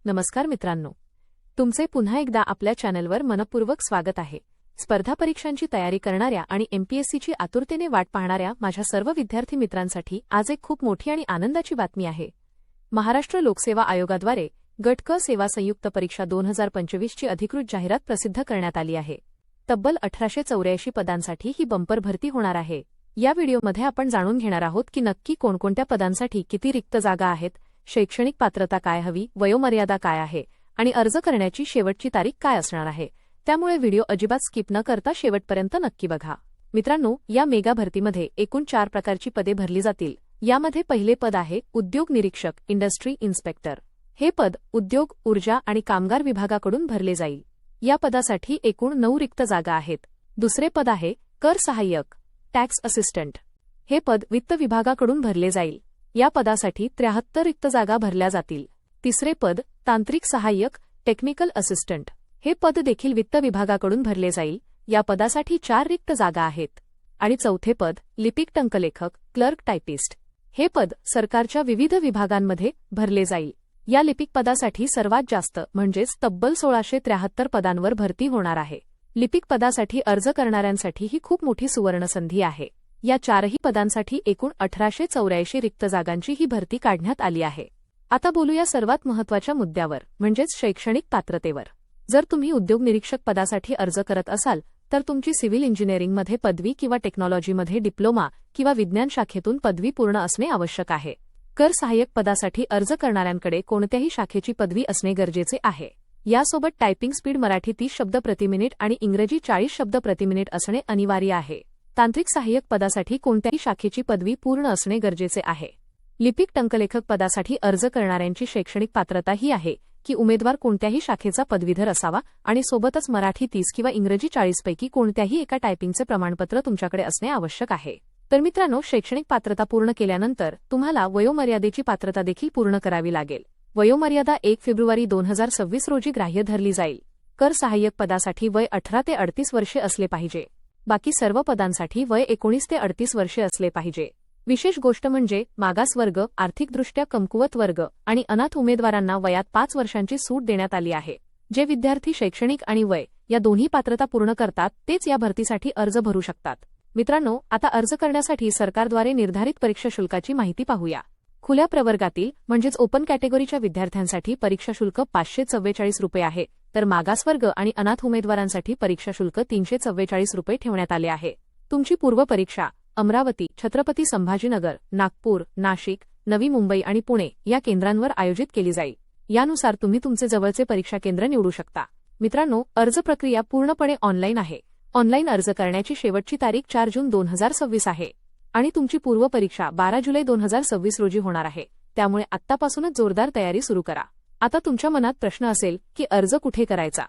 नमस्कार मित्रांनो, तुमचे पुन्हा एकदा आपल्या चॅनलवर मनपूर्वक स्वागत आहे। स्पर्धा परीक्षांची तयारी करणाऱ्या आणि एमपीएससीची आतुरतेने वाट पाहणाऱ्या माझ्या सर्व विद्यार्थी मित्रांसाठी आज एक खूप मोठी आणि आनंदाची बातमी आहे। महाराष्ट्र लोकसेवा आयोगाद्वारे गट क सेवा संयुक्त परीक्षा 2025 ची अधिकृत जाहिरात प्रसिद्ध करण्यात आली आहे। तब्बल 1884 पदांसाठी ही बंपर भरती होणार आहे। या व्हिडिओमध्ये आपण जाणून घेणार आहोत की नक्की कोणकोणत्या पदांसाठी किती रिक्त जागा आहेत, शैक्षणिक पात्रता काय हवी, वयोमर्यादा काय आहे आणि अर्ज करण्याची शेवटची तारीख काय असणार आहे। त्यामुळे व्हिडिओ अजिबात स्किप न करता शेवटपर्यंत नक्की बघा। मित्रांनो, या मेगा भरतीमध्ये एकूण 4 प्रकारची पदे भरली जातील। यामध्ये पहिले पद आहे उद्योग निरीक्षक, इंडस्ट्री इन्स्पेक्टर। हे पद उद्योग, ऊर्जा आणि कामगार विभागाकडून भरले जाईल। या पदासाठी एकूण 9 रिक्त जागा आहेत। दुसरे पद आहे कर सहाय्यक, टॅक्स असिस्टंट। हे पद वित्त विभागाकडून भरले जाईल। या पदासाठी 73 रिक्त जागा भरल्या जातील। तिसरे पद तांत्रिक सहाय्यक, टेक्निकल असिस्टंट। हे पद देखील वित्त विभागाकडून भरले जाईल। या पदासाठी 4 रिक्त जागा आहेत। आणि चौथे पद लिपिक टंकलेखक, क्लर्क टायपिस्ट। हे पद सरकारच्या विविध विभागांमध्ये भरले जाईल। या लिपिक पदासाठी सर्वात जास्त म्हणजेच तब्बल 1673 पदांवर भरती होणार आहे। लिपिक पदासाठी अर्ज करणाऱ्यांसाठी ही खूप मोठी सुवर्णसंधी आहे। या 4ही पदांसाठी एकूण 1884 रिक्त जागांची ही भरती काढण्यात आली आहे। आता बोलूया सर्वात महत्त्वाच्या मुद्द्यावर, म्हणजेच शैक्षणिक पात्रतेवर। जर तुम्ही उद्योग निरीक्षक पदासाठी अर्ज करत असाल तर तुमची सिव्हिल इंजिनिअरिंगमध्ये पदवी किंवा टेक्नॉलॉजीमध्ये डिप्लोमा किंवा विज्ञान शाखेतून पदवी पूर्ण असणे आवश्यक आहे। कर सहाय्यक पदासाठी अर्ज करणाऱ्यांकडे कोणत्याही शाखेची पदवी असणे गरजेचे आहे। यासोबत टायपिंग स्पीड मराठी 30 शब्द प्रति मिनिट आणि इंग्रजी 40 शब्द प्रति मिनिट असणे अनिवार्य आहे। तांत्रिक सहाय्यक पदासाठी कोणत्याही शाखेची पदवी पूर्ण असणे गरजेचे आहे। लिपिक टंकलेखक पदासाठी अर्ज करणाऱ्यांची शैक्षणिक पात्रता ही आहे की उमेदवार कोणत्याही शाखेचा पदवीधर असावा आणि सोबतच मराठी 30 किंवा इंग्रजी 40 पैकी कोणत्याही एका टायपिंगचे प्रमाणपत्र तुमच्याकडे असणे आवश्यक आहे। तर मित्रांनो, शैक्षणिक पात्रता पूर्ण केल्यानंतर तुम्हाला वयोमर्यादेची पात्रता देखील पूर्ण करावी लागेल। वयोमर्यादा 1 फेब्रुवारी 2026 रोजी ग्राह्य धरली जाईल। कर सहाय्यक पदासाठी वय 18 ते 38 वर्षे असले पाहिजे। बाकी सर्व पदांसाठी वय 19 ते 38 वर्षे असले पाहिजे। विशेष गोष्ट म्हणजे मागासवर्ग, आर्थिकदृष्ट्या कमकुवत वर्ग आणि अनाथ उमेदवारांना वयात 5 वर्षांची सूट देण्यात आली आहे। जे विद्यार्थी शैक्षणिक आणि वय या दोन्ही पात्रता पूर्ण करतात तेच या भरतीसाठी अर्ज भरू शकतात। मित्रांनो, आता अर्ज करण्यासाठी सरकारद्वारे निर्धारित परीक्षा शुल्काची माहिती पाहूया। खुल्या प्रवर्गातील म्हणजेच ओपन कॅटेगरीच्या विद्यार्थ्यांसाठी परीक्षा शुल्क 544 रुपये आहे, तर मागासवर्ग आणि अनाथ उमेदवारांसाठी परीक्षा शुल्क 344 रुपये ठेवण्यात आले आहे। तुमची पूर्व परीक्षा अमरावती, छत्रपती संभाजीनगर, नागपूर, नाशिक, नवी मुंबई आणि पुणे या केंद्रांवर आयोजित केली जाईल। यानुसार तुम्ही तुमचे जवळचे परीक्षा केंद्र निवडू शकता। मित्रांनो, अर्ज प्रक्रिया पूर्णपणे ऑनलाईन आहे। ऑनलाईन अर्ज करण्याची शेवटची तारीख 4 जून 2026 आहे आणि तुमची पूर्व परीक्षा 12 जुलै 2026 रोजी होणार आहे। त्यामुळे आत्तापासूनच जोरदार तयारी सुरू करा। आता तुमच्या मनात प्रश्न असेल की अर्ज कुठे करायचा,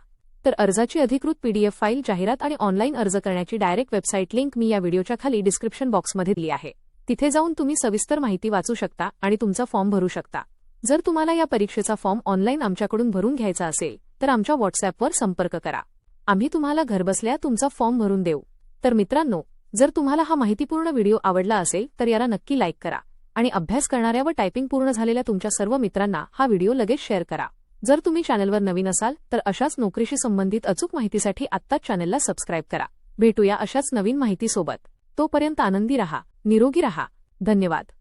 तर अर्जाची अधिकृत पीडीएफ फाईल, जाहिरात आणि ऑनलाईन अर्ज करण्याची डायरेक्ट वेबसाईट लिंक मी या व्हिडिओच्या खाली डिस्क्रिप्शन बॉक्समध्ये दिली आहे। तिथे जाऊन तुम्ही सविस्तर माहिती वाचू शकता आणि तुमचा फॉर्म भरू शकता। जर तुम्हाला या परीक्षेचा फॉर्म ऑनलाईन आमच्याकडून भरून घ्यायचा असेल तर आमच्या व्हॉट्सअॅपवर संपर्क करा। आम्ही तुम्हाला घरबसल्या तुमचा फॉर्म भरून देऊ। तर मित्रांनो, जर तुम्हाला हा माहितीपूर्ण व्हिडिओ आवडला असेल तर याला नक्की लाईक करा आणि अभ्यास करणाऱ्या व टायपिंग पूर्ण झालेल्या तुमच्या सर्व मित्रांना हा व्हिडिओ लगेच शेअर करा। जर तुम्ही चॅनलवर नवीन असाल तर अशाच नोकरीशी संबंधित अचूक माहितीसाठी आत्ताच चॅनलला सबस्क्राईब करा। भेटूया अशाच नवीन माहितीसोबत। तोपर्यंत आनंदी रहा, निरोगी रहा। धन्यवाद।